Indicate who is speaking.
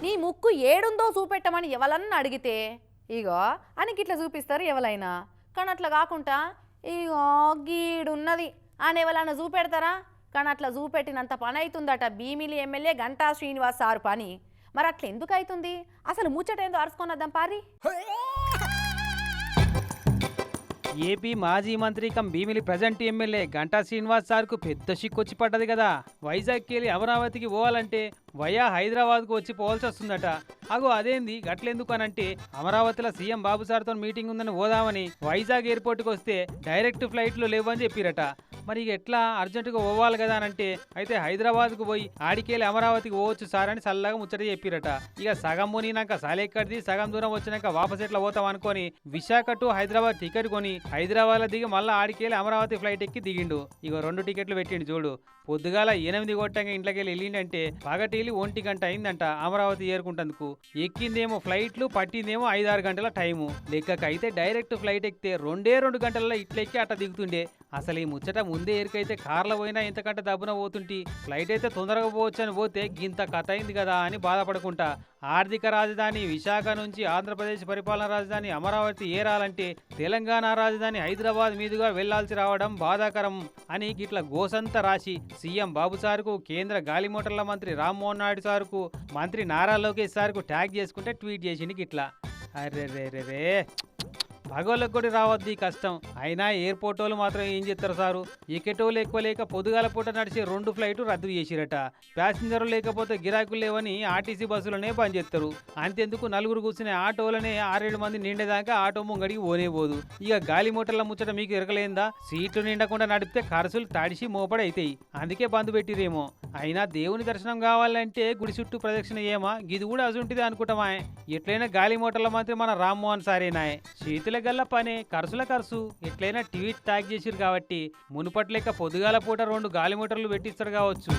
Speaker 1: నీ ముక్కు ఏడుందో చూపెట్టమని ఎవరన్నా అడిగితే ఇగో అని గిట్లా చూపిస్తారు ఎవరైనా. కానీ అట్లా కాకుండా ఇగో గీడున్నది అని ఎవరైనా చూపెడతారా? కానీ అట్లా చూపెట్టినంత పని అవుతుందట భీమిలి ఎమ్మెల్యే గంటా శ్రీనివాస్ సారు పని. మరి అట్లా ఎందుకు అవుతుంది? అసలు ముచ్చట ఏందో అరుచుకొనొద్దాం పారి.
Speaker 2: ఏపీ మాజీ మంత్రి కం భీమిలి ప్రజెంట్ ఎమ్మెల్యే గంటా శ్రీనివాస్ సార్కు పెద్ద షిక్కొచ్చి పడ్డది కదా. వైజాగ్కి వెళ్ళి అమరావతికి పోవాలంటే వయా హైదరాబాద్కు వచ్చి పోవాల్సి వస్తుందట. అగో అదేంది గట్లెందుకు అనంటే అమరావతిలో సీఎం బాబు సార్తో మీటింగ్ ఉందని పోదామని వైజాగ్ ఎయిర్పోర్ట్కి వస్తే డైరెక్ట్ ఫ్లైట్లు లేవని చెప్పిరట. మరి ఇక ఎట్లా అర్జెంటుగా పోవాలి కదా అనంటే అయితే హైదరాబాద్కు పోయి ఆడికెళ్ళి అమరావతికి పోవచ్చు సార్ అని చల్లగా ముచ్చట చెప్పిరట. ఇక సగం మునినాక సాలెక్కడిది సగం దూరం వచ్చినాక వాపస్ ఎట్లా పోతాం అనుకొని విశాఖ టు హైదరాబాద్ టికెట్ కొని హైదరాబాద్లో దిగి మళ్ళీ ఆడికెళ్ళి అమరావతి ఫ్లైట్ ఎక్కి దిగిండు. ఇక 2 టికెట్లు పెట్టిండు చూడు. పొద్దుగాల 8 కొట్టంగా ఇంట్లోకి వెళ్ళిండంటే పగటిల్లి 1 గంట అయిందంట అమరావతి ఏరుకుంటందుకు. ఎక్కిందేమో ఫ్లైట్లు, పట్టిందేమో 5-6 గంటల టైము. లెక్కకైతే డైరెక్ట్ ఫ్లైట్ ఎక్కితే 2 గంటలలో ఇట్లెక్కి అట్ట దిగుతుండే. అసలు ఈ ముచ్చట ముందే ఎరికైతే కార్లో పోయినా ఇంతకంటే దబ్బున పోతుంటే ఫ్లైట్ అయితే తొందరగా పోవచ్చు అని పోతే గింత కథ అయింది కదా అని బాధపడుకుంటా ఆర్థిక రాజధాని విశాఖ నుంచి ఆంధ్రప్రదేశ్ పరిపాలనా రాజధాని అమరావతి ఏరాలంటే తెలంగాణ రాజధాని హైదరాబాద్ మీదుగా వెళ్లాల్సి రావడం బాధాకరం అని గిట్ల గోసంతా రాసి సీఎం బాబు సార్కు, కేంద్ర గాలిమోటార్ల మంత్రి రామ్మోహన్ నాయుడు సార్కు, మంత్రి నారా లోకేష్ సార్కు ట్యాగ్ చేసుకుంటే ట్వీట్ చేసింది గిట్లా. అరే రే రే రే పగోళ్ళకు కూడా రావద్దు ఈ కష్టం. అయినా ఎయిర్పోర్ట్ వాళ్ళు మాత్రం ఏం చేస్తారు సారు? ఎక్కటోళ్ళు ఎక్కువ లేక పొద్దుగాల పూట నడిచే 2 ఫ్లైట్లు రద్దు చేసిరట. ప్యాసింజర్లు లేకపోతే గిరాకులు లేవని ఆర్టీసీ బస్సులనే బంద్ చేస్తారు. అంతెందుకు 4 కూర్చునే ఆటోలనే 6-7 మంది నిండేదాకా ఆటో ముంగడికి పోనేపోదు. ఇక గాలి మోటార్ల ముచ్చట మీకు ఎరకలేందా? సీట్లు నిండకుండా నడిపితే ఖర్చులు తడిసి మోపడైతాయి. అందుకే బంద్ పెట్టిరేమో. అయినా దేవుని దర్శనం కావాలంటే గుడి చుట్టూ ప్రదక్షిణ ఏమా గిది కూడా అసుంటిదే అనుకుంటామా? ఎట్లయినా గాలి మోటార్ల మంత్రి మన రామ్మోహన్ సారేనాయ్. చేతుల గల్ల పనే ఖర్చుల ఖర్చు. ఎట్లయినా ట్వీట్ ట్యాగ్ చేసిరు కాబట్టి మునుపట్లేక పొద్దుగాల పూట 2 గాలి మోటార్లు పెట్టిస్తారు కావచ్చు.